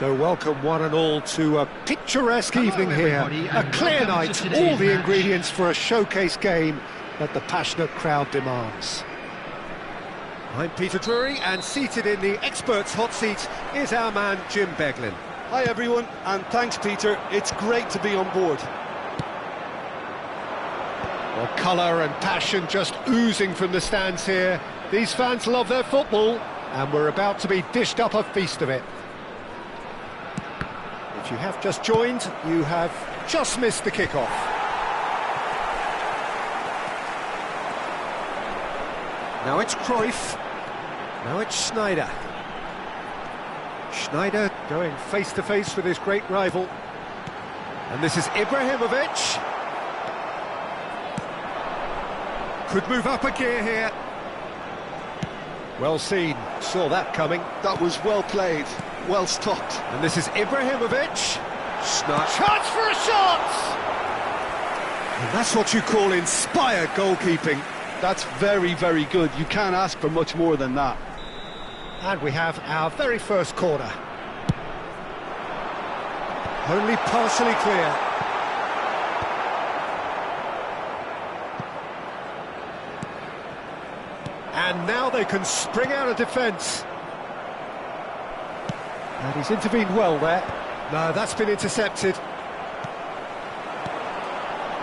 So welcome one and all to a picturesque evening here, a clear night, all the ingredients for a showcase game that the passionate crowd demands. I'm Peter Drury, and seated in the experts' hot seat is our man Jim Beglin. Hi everyone, and thanks Peter, it's great to be on board. Well, colour and passion just oozing from the stands here. These fans love their football, and we're about to be dished up a feast of it. If you have just joined, you have just missed the kickoff. Now it's Cruyff. Now it's Schneider. Schneider going face-to-face with his great rival. And this is Ibrahimovic. Could move up a gear here. Well seen, saw that coming. That was well played, well stopped. And this is Ibrahimovic. Chance for a shot! And that's what you call inspired goalkeeping. That's very, very good. You can't ask for much more than that. And we have our very first corner. Only partially clear. And now they can spring out of defence. And he's intervened well there. No, that's been intercepted.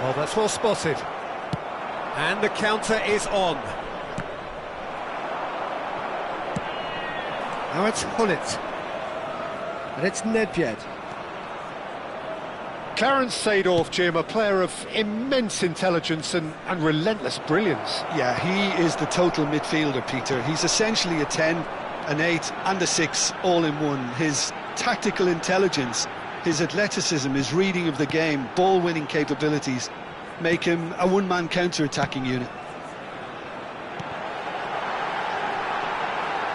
Well, that's well spotted. And the counter is on. Now it's Hullet. And it's Nedved. Clarence Seedorf, Jim, a player of immense intelligence and relentless brilliance. Yeah, he is the total midfielder, Peter. He's essentially a 10, an 8 and a 6 all in one. His tactical intelligence, his athleticism, his reading of the game, ball-winning capabilities make him a one-man counter-attacking unit.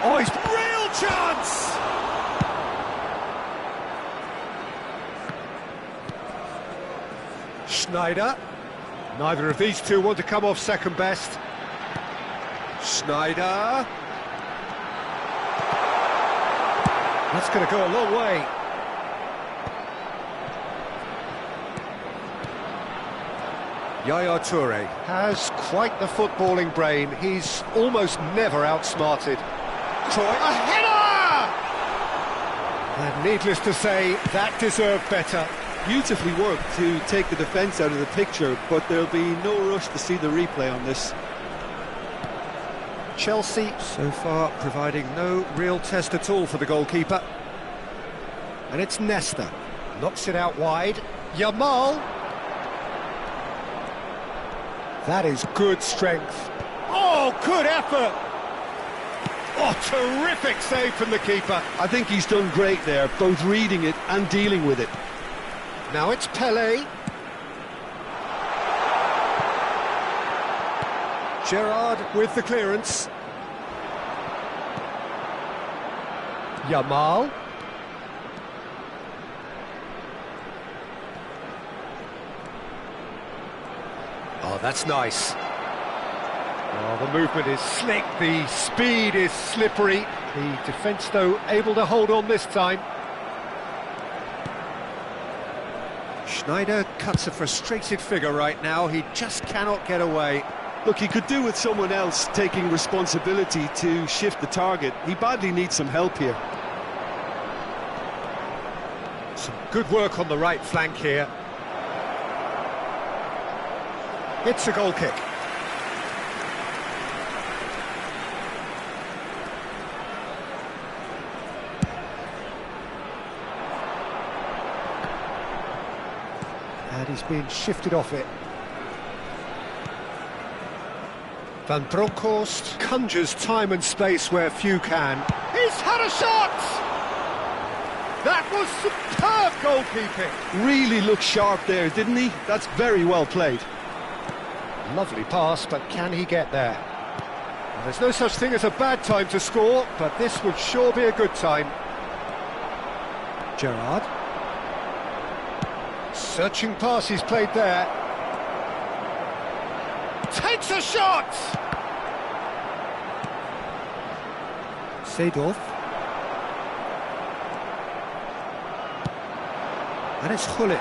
Oh, he's real chance! Schneider. Neither of these two want to come off second best. Schneider. That's going to go a long way. Yaya Toure has quite the footballing brain. He's almost never outsmarted. Troy, a header! And needless to say, that deserved better. Beautifully worked to take the defence out of the picture, but there'll be no rush to see the replay on this. Chelsea, so far, providing no real test at all for the goalkeeper. And it's Nesta. Knocks it out wide. Yamal. That is good strength. Oh, good effort! Oh, terrific save from the keeper. I think he's done great there, both reading it and dealing with it. Now it's Pele. Gerrard with the clearance. Yamal. Oh, that's nice. Oh, the movement is slick, the speed is slippery. The defence, though, able to hold on this time. Schneider cuts a frustrated figure right now. He just cannot get away. Look, he could do with someone else taking responsibility to shift the target. He badly needs some help here. Some good work on the right flank here. It's a goal kick. And he's being shifted off it. Van Bronckhorst conjures time and space where few can. He's had a shot! That was superb goalkeeping. Really looked sharp there, didn't he? That's very well played. Lovely pass, but can he get there? Well, there's no such thing as a bad time to score, but this would sure be a good time. Gerrard. Searching pass he's played there. Takes a shot! Seedorf. And it's Gullit.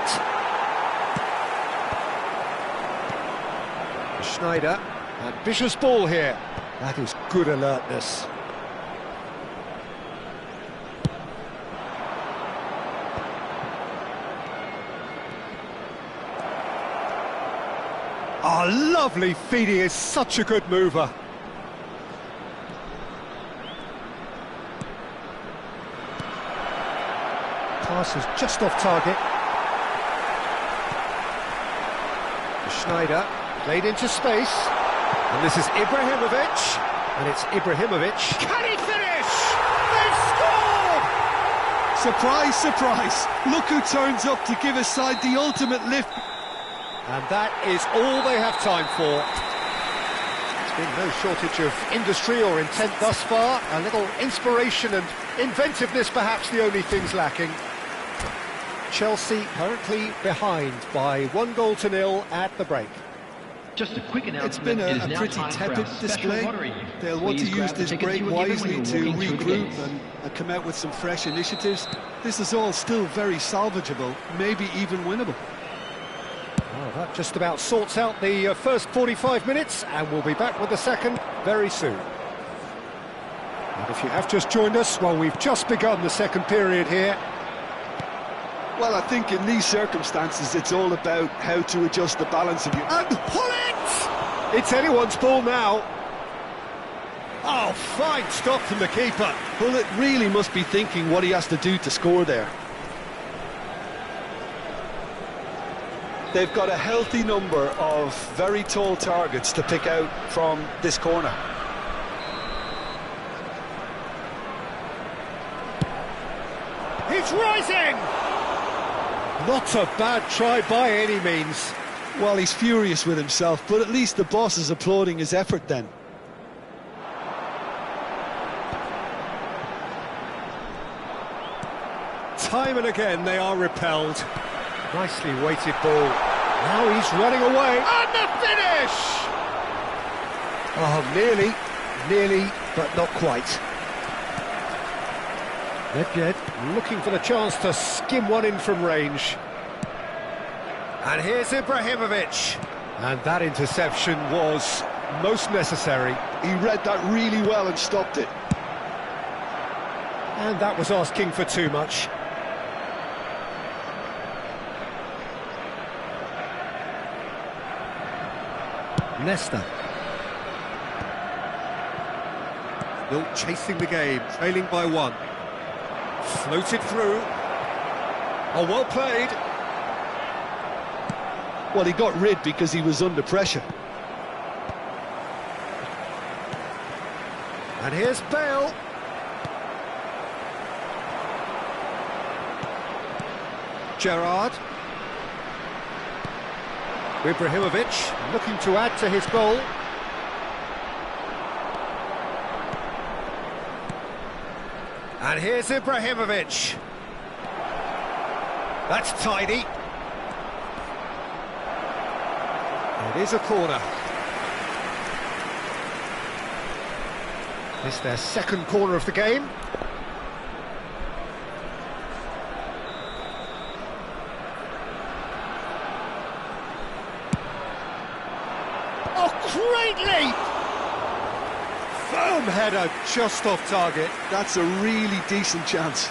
Schneider. Ambitious ball here. That is good alertness. Oh, lovely feed. He is such a good mover. Pass is just off target. Schneider played into space. And this is Ibrahimovic. And it's Ibrahimovic. Can he finish? They've scored! Surprise, surprise. Look who turns up to give his side the ultimate lift. And that is all they have time for. There's been no shortage of industry or intent thus far. A little inspiration and inventiveness, perhaps the only things lacking. Chelsea currently behind by 1-0 at the break. Just a quick announcement. It's been a pretty tepid display. They'll want to use this break wisely to regroup and come out with some fresh initiatives. This is all still very salvageable, maybe even winnable. Well, that just about sorts out the first 45 minutes, and we'll be back with the second very soon. And if you have just joined us, well, we've just begun the second period here. Well, I think in these circumstances, it's all about how to adjust the balance of your... And pull it! It's anyone's ball now. Oh, fine stop from the keeper. Gullit really must be thinking what he has to do to score there. They've got a healthy number of very tall targets to pick out from this corner. He's rising! Not a bad try by any means. Well, he's furious with himself, but at least the boss is applauding his effort then. Time and again they are repelled. Nicely weighted ball. Now he's running away. And the finish! Oh, nearly, but not quite. Nedved looking for the chance to skim one in from range. And here's Ibrahimovic. And that interception was most necessary. He read that really well and stopped it. And that was asking for too much. Leicester. Still chasing the game, trailing by 1. Floated through. Oh, well played. Well, he got rid because he was under pressure. And here's Bale. Gerrard. Ibrahimovic looking to add to his goal. And here's Ibrahimovic. That's tidy. It is a corner. It's their second corner of the game. Great leap! Firm header just off target. That's a really decent chance.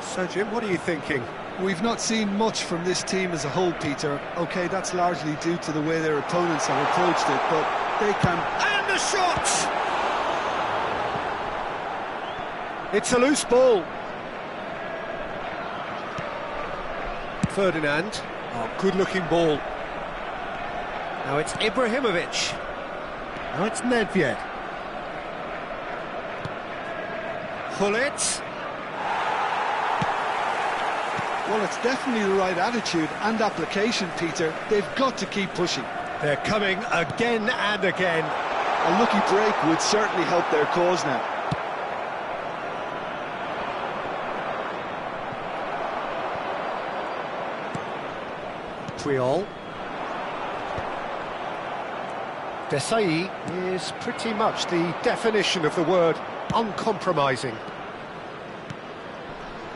So, Jim, what are you thinking? We've not seen much from this team as a whole, Peter. OK, that's largely due to the way their opponents have approached it, but they can... And the shot! It's a loose ball. Ferdinand. Oh, good-looking ball. Now it's Ibrahimovic. Now it's Nedved. Gullit. Well, it's definitely the right attitude and application, Peter. They've got to keep pushing. They're coming again and again. A lucky break would certainly help their cause now. Puyol. Desai is pretty much the definition of the word uncompromising.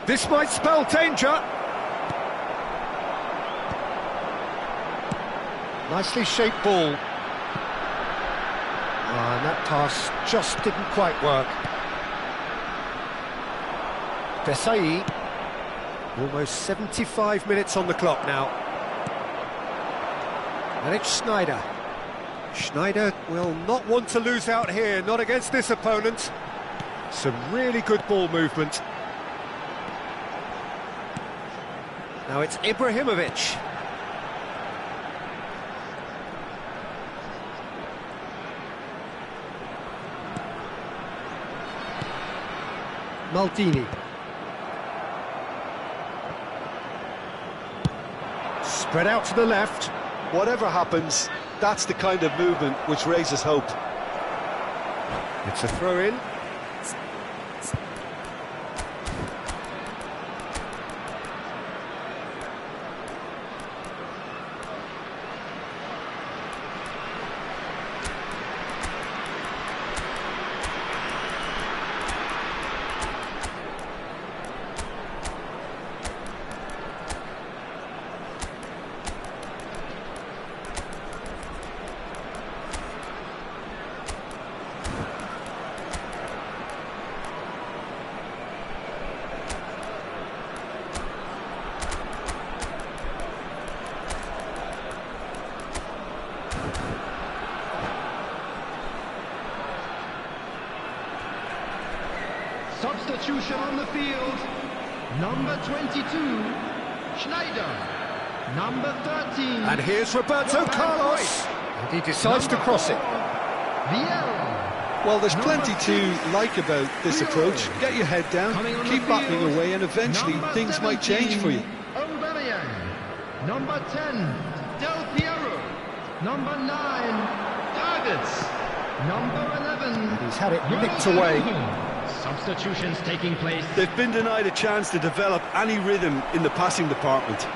This might spell danger. Nicely shaped ball. And that pass just didn't quite work. Desai, almost 75 minutes on the clock now. And it's Schneider. Schneider will not want to lose out here, not against this opponent. Some really good ball movement. Now it's Ibrahimovic. Maldini. Spread out to the left. Whatever happens, that's the kind of movement which raises hope. It's a throw-in. Substitution on the field. Number 22, Schneider. Number 13. And here's Roberto Carlos. And he decides to cross it. Vieira. Well, there's plenty to like about this approach. Get your head down, keep battling away, and eventually things might change for you. Aubameyang. Number 10, Del Piero. Number 9, Targets. Number 11. He's had it nicked away. Substitutions taking place. They've been denied a chance to develop any rhythm in the passing department.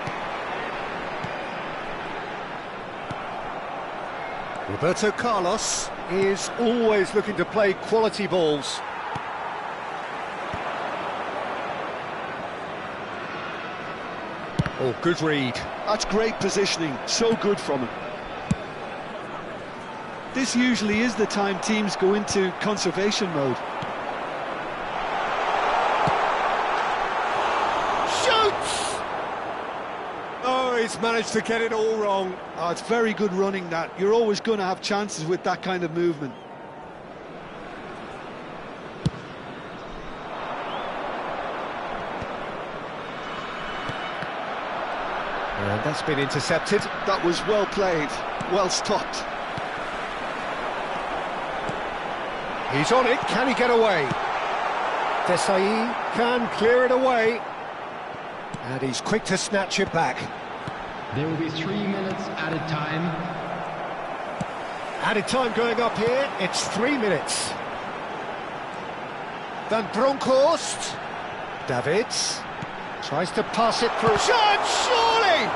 Roberto Carlos is always looking to play quality balls. Oh, good read. That's great positioning, so good from him. This usually is the time teams go into conservation mode. He's managed to get it all wrong. Oh, it's very good running, that. You're always going to have chances with that kind of movement. And that's been intercepted. That was well played, well stopped. He's on it, can he get away? Desai can clear it away. And he's quick to snatch it back. There will be 3 minutes added time. Added time going up here, it's 3 minutes. Van Bronckhorst. Davids tries to pass it through. Shot, surely!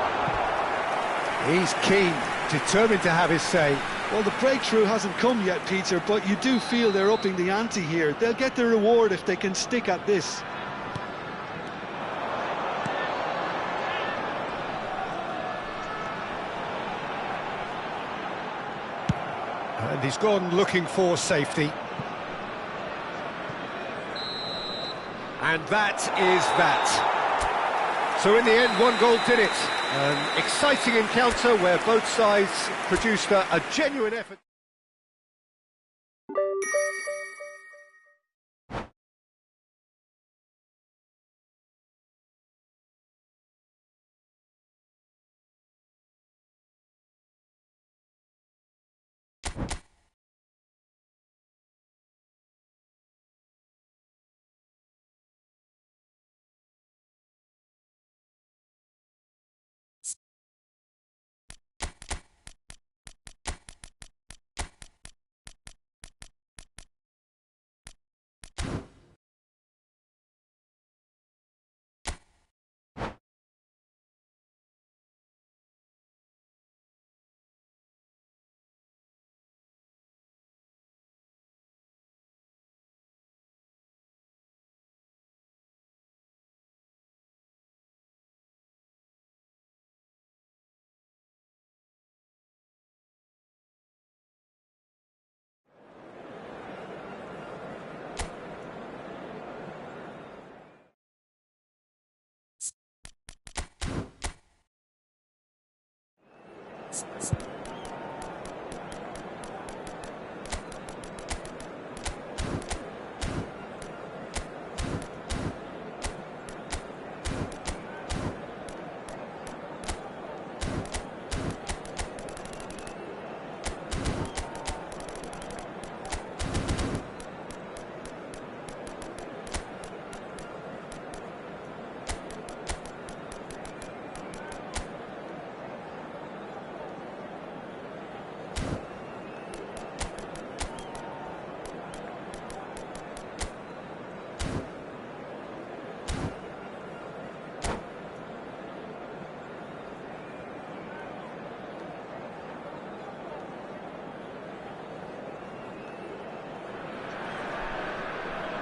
He's keen, determined to have his say. Well, the breakthrough hasn't come yet, Peter, but you do feel they're upping the ante here. They'll get the reward if they can stick at this. And he's gone looking for safety. And that is that. So in the end, one goal did it. An exciting encounter where both sides produced a genuine effort.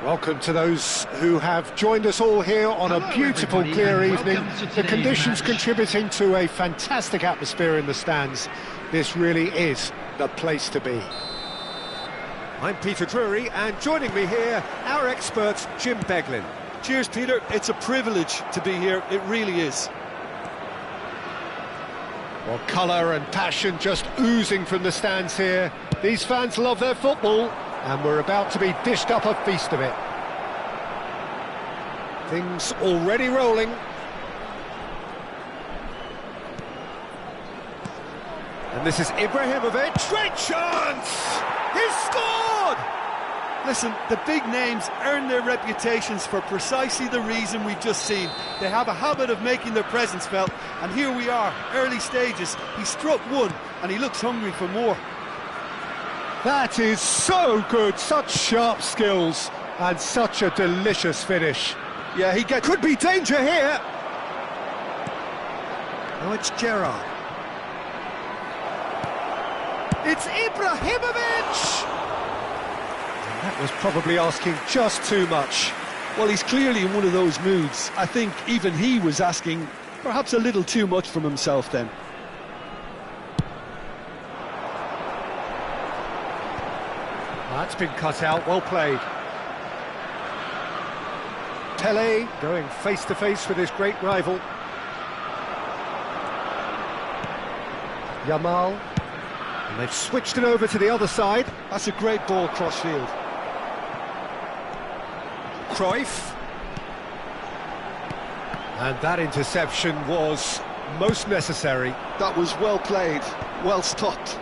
Welcome to those who have joined us all here on a beautiful, clear evening. The conditions contributing to a fantastic atmosphere in the stands. This really is the place to be. I'm Peter Drury, and joining me here, our expert, Jim Beglin. Cheers, Peter. It's a privilege to be here. It really is. Well, colour and passion just oozing from the stands here. These fans love their football, and we're about to be dished up a feast of it. Things already rolling. And this is Ibrahimovic. Great chance! He's scored! Listen, the big names earn their reputations for precisely the reason we've just seen. They have a habit of making their presence felt, and here we are, early stages. He struck one, and he looks hungry for more. That is so good, such sharp skills, and such a delicious finish. Yeah, could be danger here. Now it's Gerrard. It's Ibrahimovic! And that was probably asking just too much. Well, he's clearly in one of those moods. I think even he was asking perhaps a little too much from himself then. That's been cut out, well played. Pele going face-to-face with his great rival. Yamal. And they've switched it over to the other side. That's a great ball cross-field. Cruyff. And that interception was most necessary. That was well played, well stopped.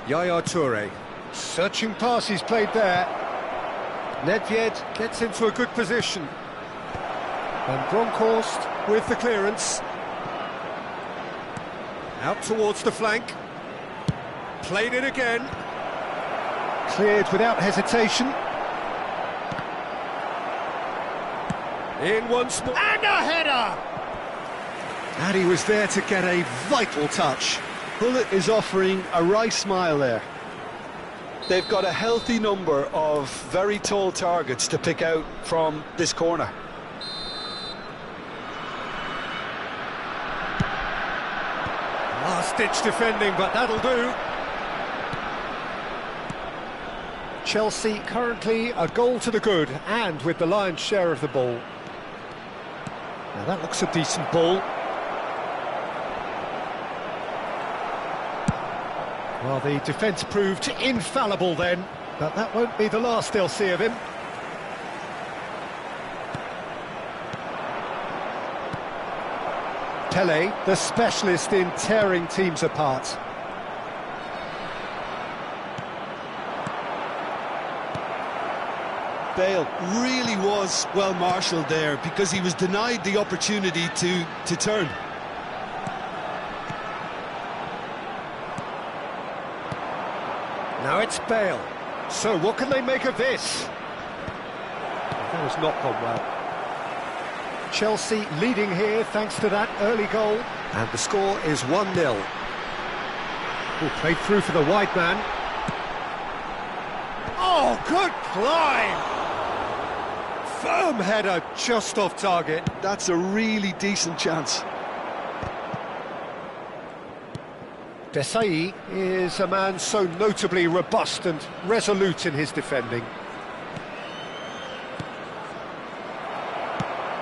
Yaya Toure. Searching pass he's played there. Nedved gets into a good position. And Bronkhorst with the clearance. Out towards the flank. Played it again. Cleared without hesitation. In once more. And a header! And he was there to get a vital touch. Bullet is offering a wry smile there. They've got a healthy number of very tall targets to pick out from this corner. Last-ditch defending, but that'll do. Chelsea currently a goal to the good, and with the lion's share of the ball. Now that looks a decent ball. Well, the defence proved infallible then, but that won't be the last they'll see of him. Pele, the specialist in tearing teams apart. Bale really was well marshalled there because he was denied the opportunity to turn. Now it's Bale. So what can they make of this? That has not gone well. Chelsea leading here thanks to that early goal. And the score is 1-0. Played through for the wide man. Oh, good climb! Firm header just off target. That's a really decent chance. Desai is a man so notably robust and resolute in his defending.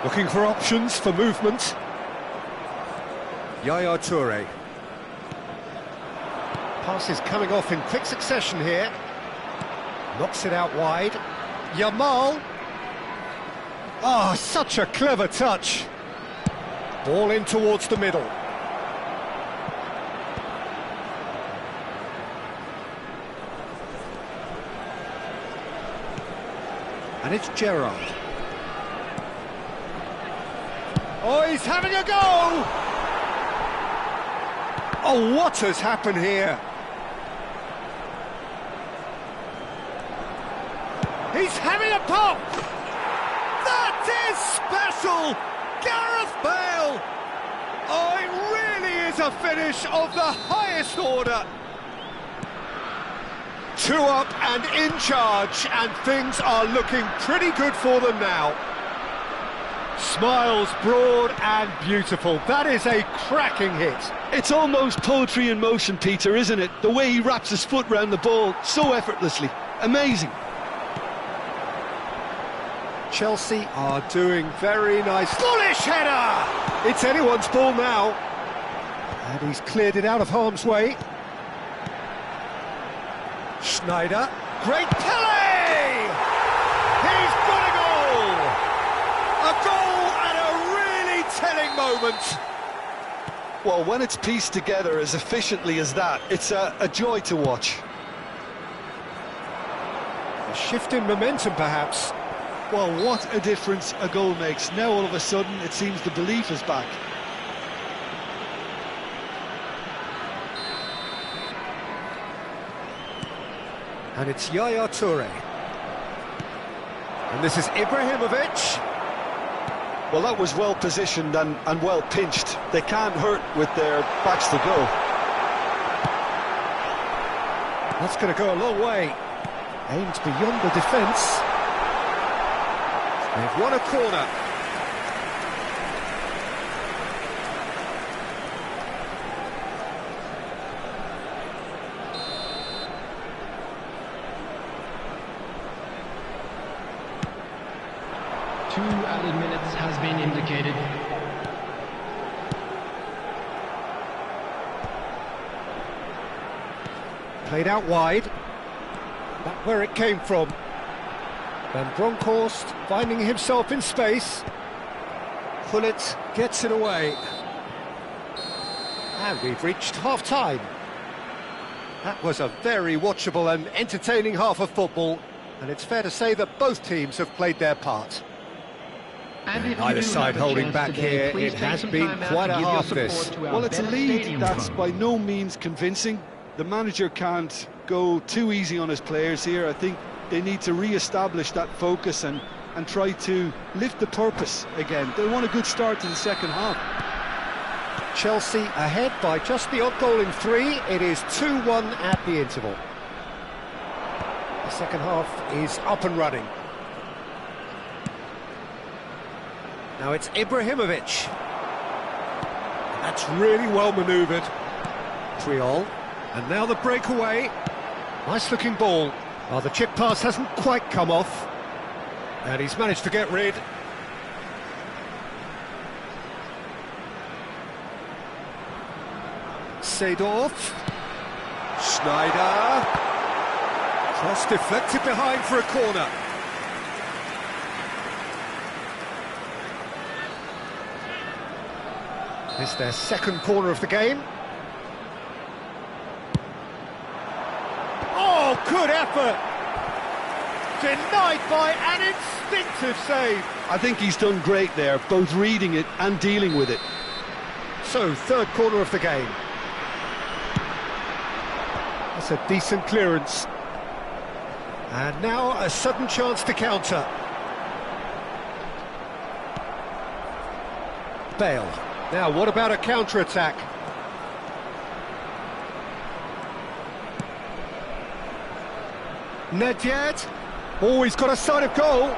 Looking for options for movement. Yaya Toure. Passes coming off in quick succession here. Knocks it out wide. Yamal. Oh, such a clever touch. Ball in towards the middle. And it's Gerrard. Oh, he's having a go! Oh, what has happened here? He's having a pop! That is special! Gareth Bale! Oh, it really is a finish of the highest order. 2 up and in charge, and things are looking pretty good for them now. Smiles broad and beautiful. That is a cracking hit. It's almost poetry in motion, Peter, isn't it? The way he wraps his foot round the ball so effortlessly. Amazing. Chelsea are doing very nice. Foolish header! It's anyone's ball now. And he's cleared it out of harm's way. Schneider. Great Pele! He's got a goal! A goal at a really telling moment. Well, when it's pieced together as efficiently as that, it's a joy to watch. A shift in momentum, perhaps. Well, what a difference a goal makes. Now, all of a sudden, it seems the belief is back. And it's Yaya Toure. And this is Ibrahimovic. Well, that was well positioned and well pinched. They can't hurt with their backs to go. That's going to go a long way. Aimed beyond the defence. They've won a corner. Two added minutes has been indicated. Played out wide. Back where it came from. Van Bronckhorst finding himself in space. Pullet gets it away. And we've reached half-time. That was a very watchable and entertaining half of football, and it's fair to say that both teams have played their part. Neither side holding back here. It has been quite a half this. Well, it's a lead that's by no means convincing. The manager can't go too easy on his players here. I think they need to re-establish that focus and try to lift the purpose again. They want a good start to the second half. Chelsea ahead by just the odd goal in 3. It is 2-1 at the interval. The second half is up and running. Now it's Ibrahimovic. That's really well manoeuvred. Triol. And now the breakaway. Nice looking ball. Well, the chip pass hasn't quite come off. And he's managed to get rid. Seedorf. Schneider. Cross deflected behind for a corner. It's their second corner of the game. Oh, good effort! Denied by an instinctive save. I think he's done great there, both reading it and dealing with it. So, third corner of the game. That's a decent clearance. And now a sudden chance to counter. Bale. Now, what about a counter-attack? Nedved. Oh, he's got a sight of goal.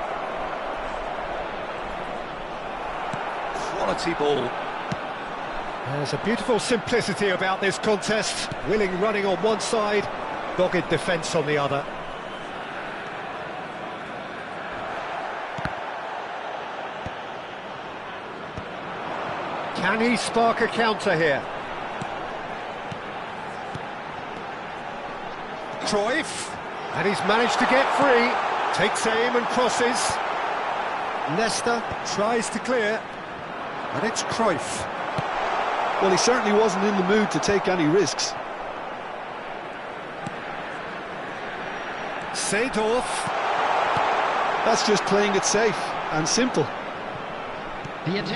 Quality ball. There's a beautiful simplicity about this contest. Willing running on one side, dogged defence on the other. Can he spark a counter here? Cruyff, and he's managed to get free. Takes aim and crosses. Nesta tries to clear, and it's Cruyff. Well, he certainly wasn't in the mood to take any risks. Seedorf. That's just playing it safe and simple.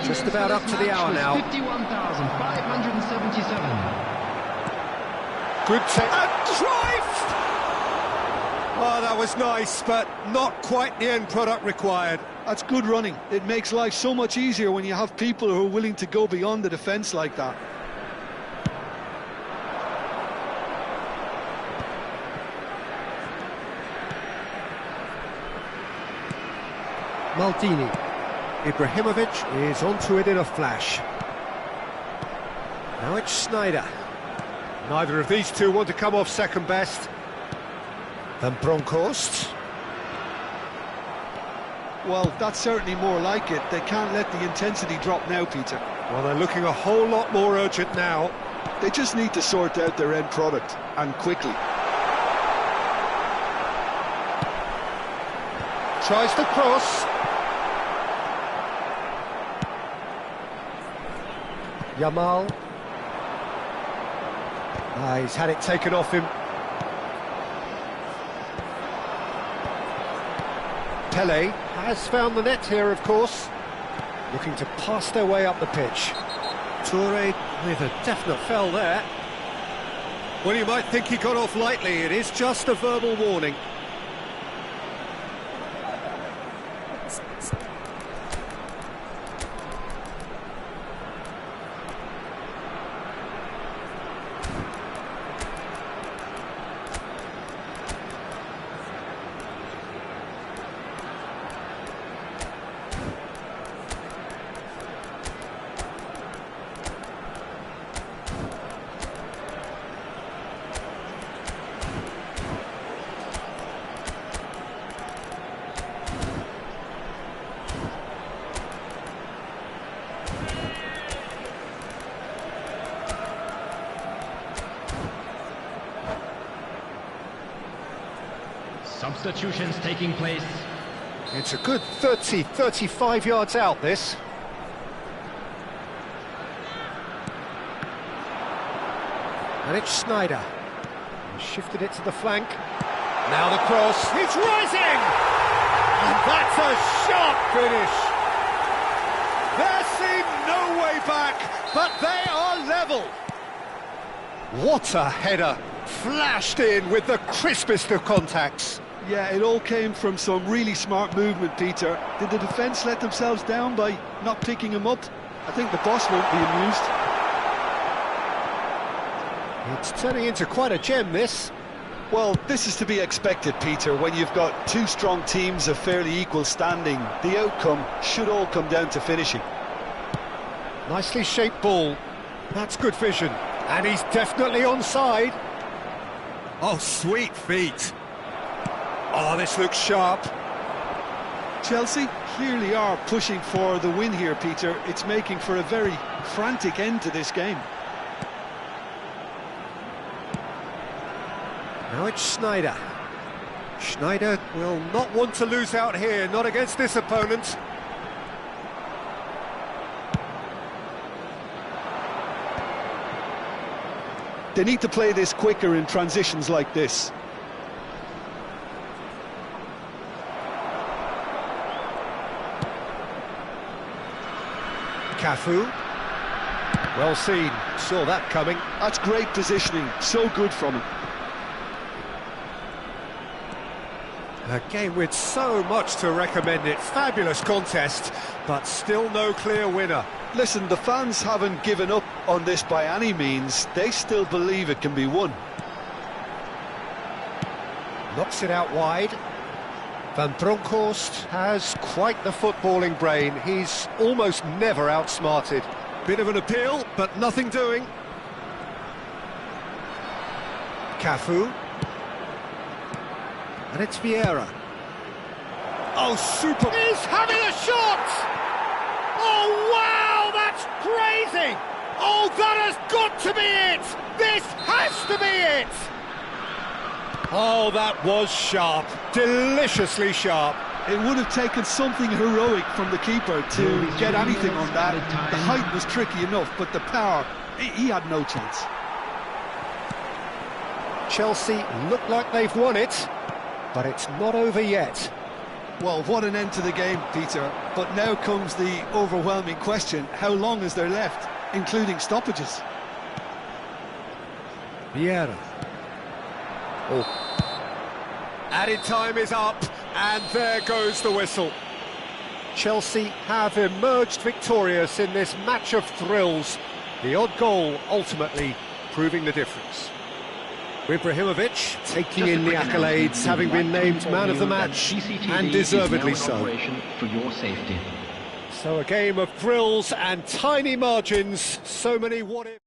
Just about up to the hour now. 51,577. Good take. And Cruyff! Oh, that was nice, but not quite the end product required. That's good running. It makes life so much easier when you have people who are willing to go beyond the defence like that. Maldini. Ibrahimovic is onto it in a flash. Now it's Sneijder. Neither of these two want to come off second best. Van Bronckhorst. Well, that's certainly more like it. They can't let the intensity drop now, Peter. Well, they're looking a whole lot more urgent now. They just need to sort out their end product, and quickly. Tries to cross. Yamal. He's had it taken off him. Pele has found the net here, of course. Looking to pass their way up the pitch. Toure with a definite foul there. Well, you might think he got off lightly. It is just a verbal warning. Substitutions taking place. It's a good 35 yards out, this. And it's Sneijder. He shifted it to the flank. Now the cross. It's rising! And that's a sharp finish. There seemed no way back, but they are level. What a header. Flashed in with the crispest of contacts. Yeah, it all came from some really smart movement, Peter. Did the defence let themselves down by not picking him up? I think the boss won't be amused. It's turning into quite a gem, this. Well, this is to be expected, Peter. When you've got two strong teams of fairly equal standing, the outcome should all come down to finishing. Nicely shaped ball. That's good vision. And he's definitely onside. Oh, sweet feet. Oh, this looks sharp. Chelsea clearly are pushing for the win here, Peter. It's making for a very frantic end to this game. Now it's Sneijder. Sneijder will not want to lose out here, not against this opponent. They need to play this quicker in transitions like this. Cafu. Well seen, saw that coming. That's great positioning, so good from him. A game with so much to recommend it. Fabulous contest, but still no clear winner. Listen, the fans haven't given up on this by any means. They still believe it can be won. Knocks it out wide. Van Bronckhorst has quite the footballing brain. He's almost never outsmarted. Bit of an appeal, but nothing doing. Cafu. And it's Vieira. Oh, super! He's having a shot! Oh, wow, that's crazy! Oh, that has got to be it! This has to be it! Oh, that was sharp. Deliciously sharp. It would have taken something heroic from the keeper to get anything on that. The height was tricky enough, but the power, he had no chance. Chelsea look like they've won it, but it's not over yet. Well, what an end to the game, Peter. But now comes the overwhelming question: how long is there left, including stoppages? Vieira. Oh. Added time is up, and there goes the whistle. Chelsea have emerged victorious in this match of thrills. The odd goal ultimately proving the difference. Ibrahimovic taking in the accolades, having been named man of the match, and deservedly so. For your safety. So a game of thrills and tiny margins, so many what-if.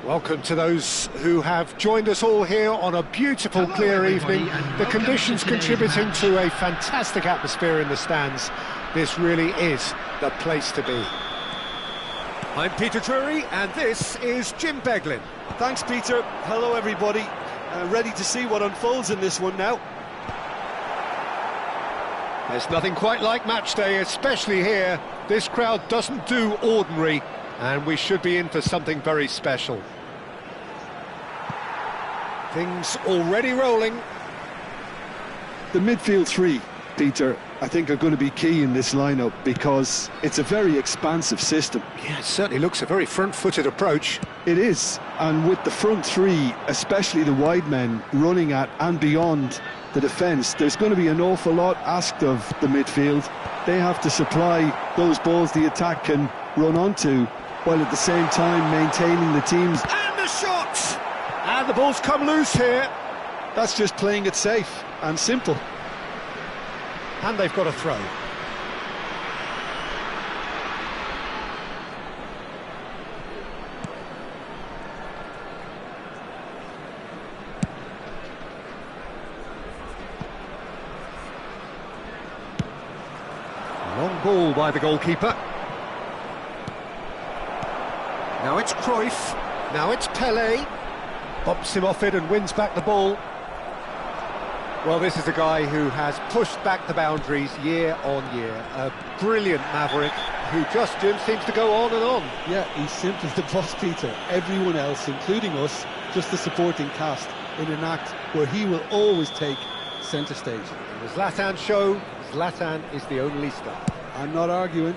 Welcome to those who have joined us all here on a beautiful, clear evening. The conditions contributing to a fantastic atmosphere in the stands. This really is the place to be. I'm Peter Drury, and this is Jim Beglin. Thanks, Peter. Hello, everybody. Ready to see what unfolds in this one now. There's nothing quite like match day, especially here. This crowd doesn't do ordinary, and we should be in for something very special. Things already rolling. The midfield three, Peter, I think are going to be key in this lineup because it's a very expansive system. Yeah, it certainly looks a very front-footed approach. It is, and with the front three, especially the wide men, running at and beyond the defence, there's going to be an awful lot asked of the midfield. They have to supply those balls the attack can run onto, while at the same time maintaining the team's... And the shot! And the ball's come loose here. That's just playing it safe and simple. And they've got a throw. ball by the goalkeeper. Now it's Cruyff. Now it's Pele. Bumps him off it and wins back the ball. Well, this is a guy who has pushed back the boundaries year on year. A brilliant maverick who just, Jim, seems to go on and on. Yeah, he's simply the boss, Peter. Everyone else, including us, just the supporting cast in an act where he will always take centre stage. In the Zlatan show, Zlatan is the only star. I'm not arguing.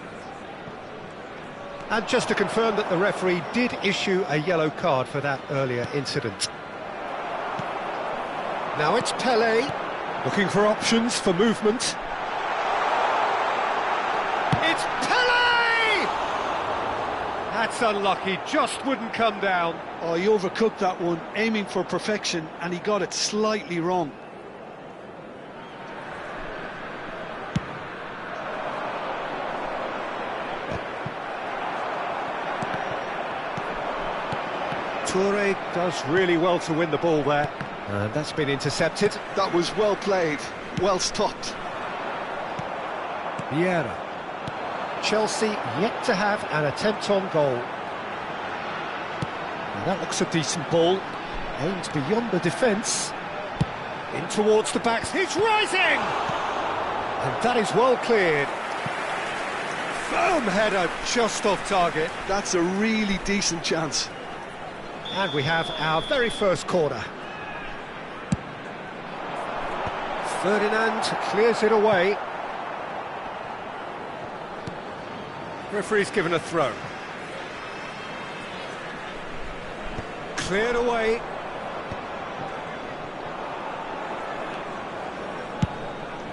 And just to confirm that the referee did issue a yellow card for that earlier incident. Now it's Pele, looking for options for movement. It's Pele! That's unlucky, just wouldn't come down. Oh, he overcooked that one, aiming for perfection, and he got it slightly wrong. Toure does really well to win the ball there. And that's been intercepted. That was well played, well stopped. Vieira. Chelsea yet to have an attempt on goal. And that looks a decent ball. Aimed beyond the defence. In towards the backs. He's rising! And that is well cleared. Firm header just off target. That's a really decent chance. And we have our very first corner. Ferdinand clears it away. Referee's given a throw. Cleared away.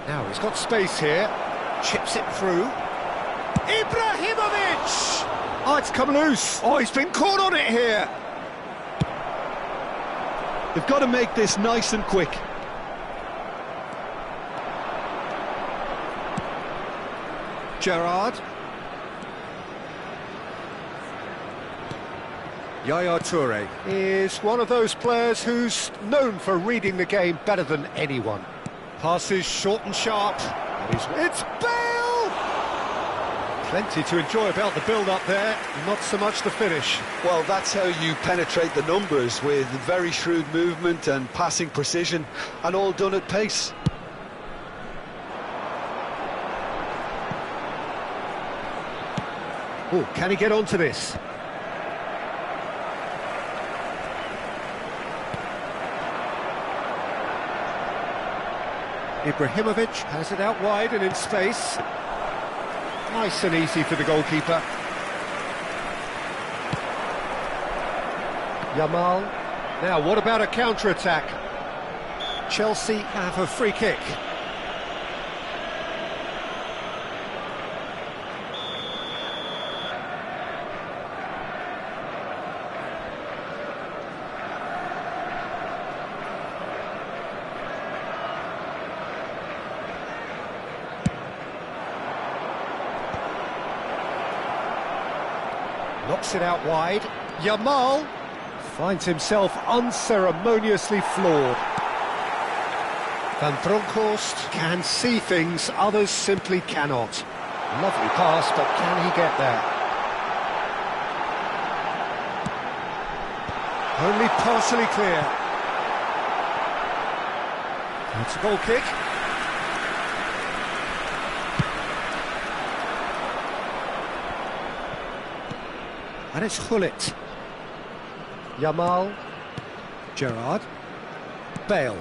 Now he's got space here. Chips it through. Ibrahimovic! Oh, it's come loose. Oh, he's been caught on it here. They've got to make this nice and quick. Gerrard. Yaya Toure is one of those players who's known for reading the game better than anyone. Passes short and sharp. It's Bale! Plenty to enjoy about the build-up there, not so much the finish. Well, that's how you penetrate the numbers, with very shrewd movement and passing precision, and all done at pace. Oh, can he get onto this? Ibrahimovic has it out wide and in space. Nice and easy for the goalkeeper. Yamal. Now, what about a counter-attack? Chelsea have a free kick. Knocks it out wide. Yamal finds himself unceremoniously floored. Van Bronckhorst can see things others simply cannot. Lovely pass, but can he get there? Only partially clear. It's a goal kick. And it's Hullet. Yamal. Gerrard. Bale.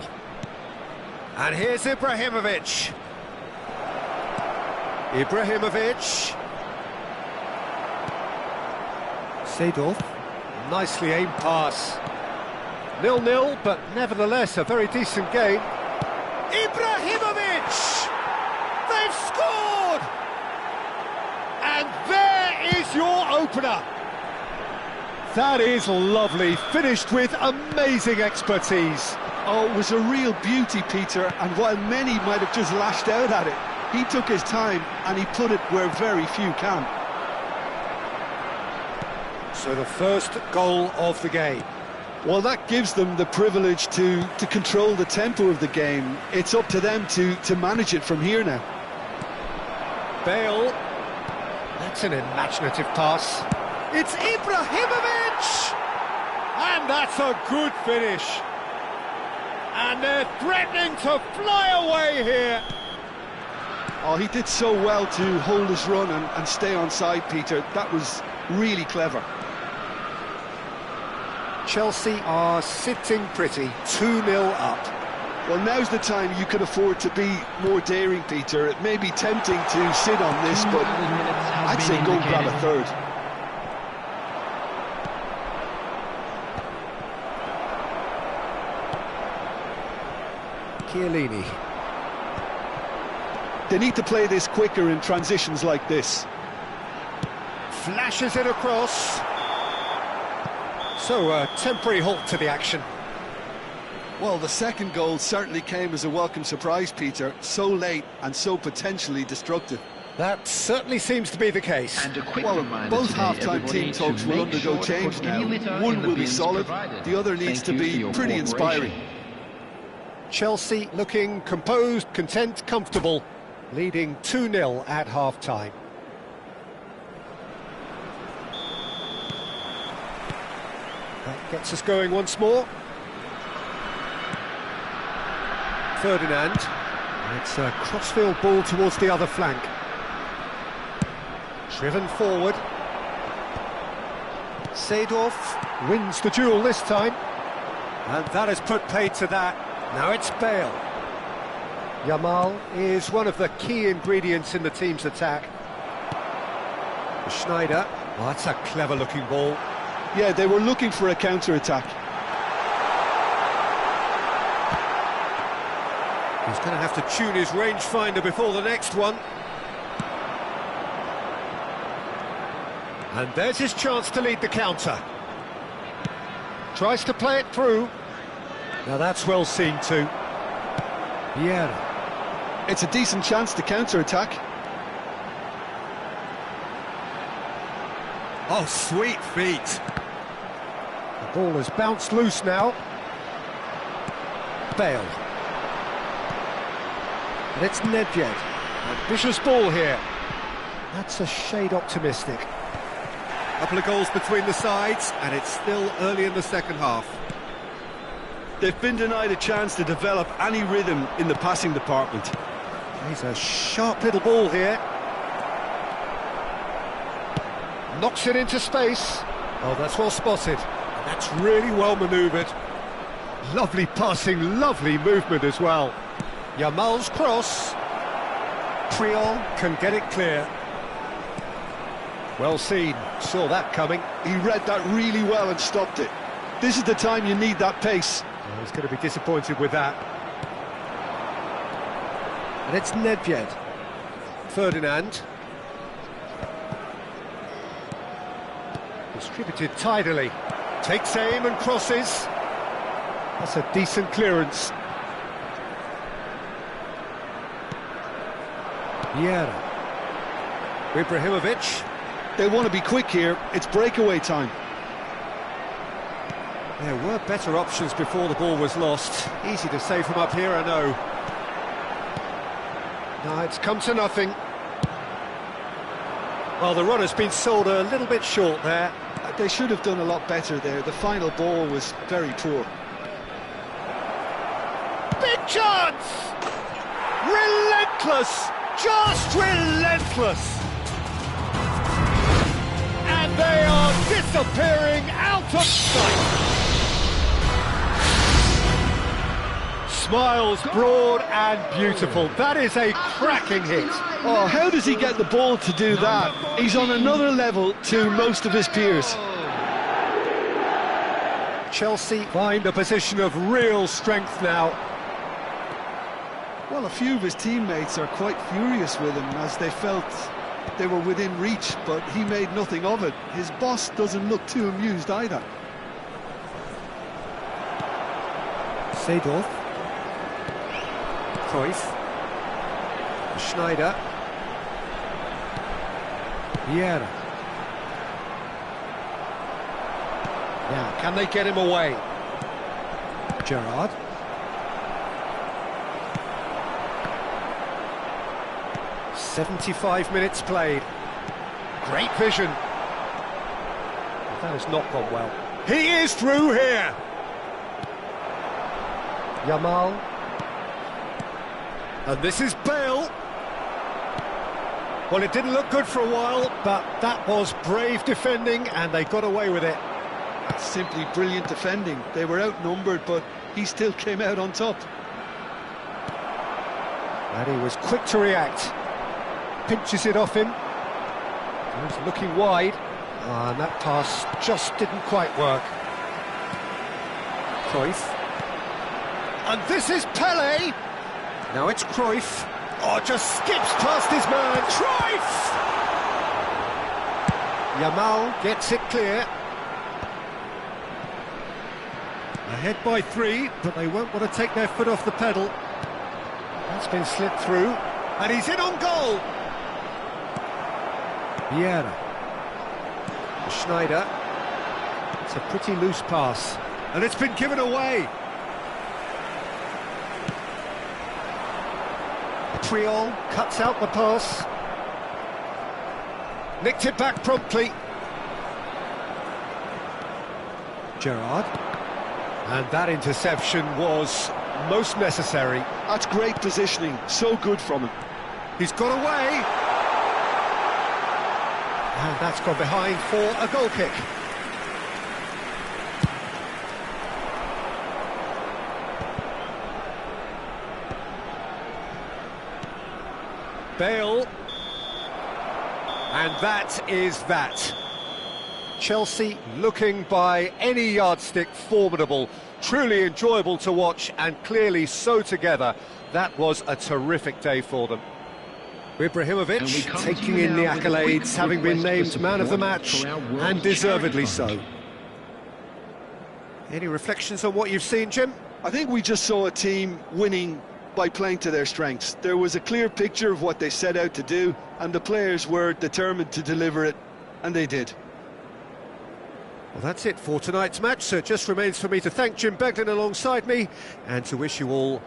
And here's Ibrahimovic. Ibrahimovic. Seedorf. Nicely aimed pass. 0-0, but nevertheless a very decent game. Ibrahimovic! They've scored! And there is your opener. That is lovely, finished with amazing expertise. Oh, it was a real beauty, Peter, and while many might have just lashed out at it, he took his time and he put it where very few can. So the first goal of the game. Well, that gives them the privilege to control the tempo of the game. It's up to them to manage it from here now. Bale. That's an imaginative pass. It's Ibrahimovic! And that's a good finish. And they're threatening to fly away here. Oh, he did so well to hold his run and stay on side, Peter. That was really clever. Chelsea are sitting pretty, 2-0 up. Well, now's the time you can afford to be more daring, Peter. It may be tempting to sit on this, but I'd say go grab a third. Chiellini. They need to play this quicker in transitions like this. Flashes it across. So, a temporary halt to the action. Well, the second goal certainly came as a welcome surprise, Peter. So late and so potentially destructive. That certainly seems to be the case. And a quick Well, reminder both today, half-time everybody, team talks to will make undergo sure to change put now. any litter One in the will be bins solid, provided. the other needs Thank to you be for your pretty cooperation. inspiring. Chelsea looking composed, content, comfortable, leading 2-0 at half-time. That gets us going once more. Ferdinand. It's a crossfield ball towards the other flank. Driven forward. Seedorf wins the duel this time. And that has put paid to that. Now it's Bale. Yamal is one of the key ingredients in the team's attack. Schneider. Oh, that's a clever-looking ball. Yeah, they were looking for a counter-attack. He's going to have to tune his rangefinder before the next one. And there's his chance to lead the counter. Tries to play it through. Now that's well seen too. Vieira. It's a decent chance to counter-attack. Oh, sweet feet. The ball has bounced loose now. Bale. And it's Nedved. Ambitious ball here. That's a shade optimistic. Couple of goals between the sides, and it's still early in the second half. They've been denied a chance to develop any rhythm in the passing department. He's a sharp little ball here. Knocks it into space. Oh, that's well spotted. And that's really well manoeuvred. Lovely passing, lovely movement as well. Yamal's cross. Priol can get it clear. Well seen, saw that coming. He read that really well and stopped it. This is the time you need that pace. Oh, he's going to be disappointed with that. And it's Nedved. Ferdinand. Distributed tidily. Takes aim and crosses. That's a decent clearance. Vieira. Ibrahimovic. They want to be quick here. It's breakaway time. There were better options before the ball was lost. Easy to say from up here, I know. No, it's come to nothing. Well, the run has been sold a little bit short there. They should have done a lot better there. The final ball was very poor. Big chance! Relentless! Just relentless! And they are disappearing out of sight! Smiles broad and beautiful. That is a cracking hit. Oh, how does he get the ball to do that? He's on another level to most of his peers. Chelsea find a position of real strength now. Well, a few of his teammates are quite furious with him as they felt they were within reach, but he made nothing of it. His boss doesn't look too amused either. Seedorf. Cruyff. Schneider. Vieira. Now, can they get him away? Gerrard. 75 minutes played. Great vision. That has not gone well. He is through here. Yamal. And this is Bale. Well, it didn't look good for a while, but that was brave defending, and they got away with it. That's simply brilliant defending. They were outnumbered, but he still came out on top. And he was quick to react. Pinches it off him. He's looking wide. And that pass just didn't quite work. Cruyff. And this is Pele. Now it's Cruyff. Oh, just skips past his man. Cruyff! Yamal gets it clear. Ahead by 3, but they won't want to take their foot off the pedal. That's been slipped through. And he's in on goal. Vieira. Schneider. It's a pretty loose pass. And it's been given away. Triol cuts out the pass. Nicked it back promptly. Gerrard. And that interception was most necessary. That's great positioning, so good from him. He's got away. And that's gone behind for a goal kick. Bale. And that is that. Chelsea looking by any yardstick formidable, truly enjoyable to watch, and clearly so together. That was a terrific day for them. Ibrahimovic taking in the accolades, having been named man of the match, and deservedly so. Any reflections on what you've seen, Jim? I think we just saw a team winning by playing to their strengths. There was a clear picture of what they set out to do, and the players were determined to deliver it, and they did. Well, that's it for tonight's match, so it just remains for me to thank Jim Beglin alongside me, and to wish you all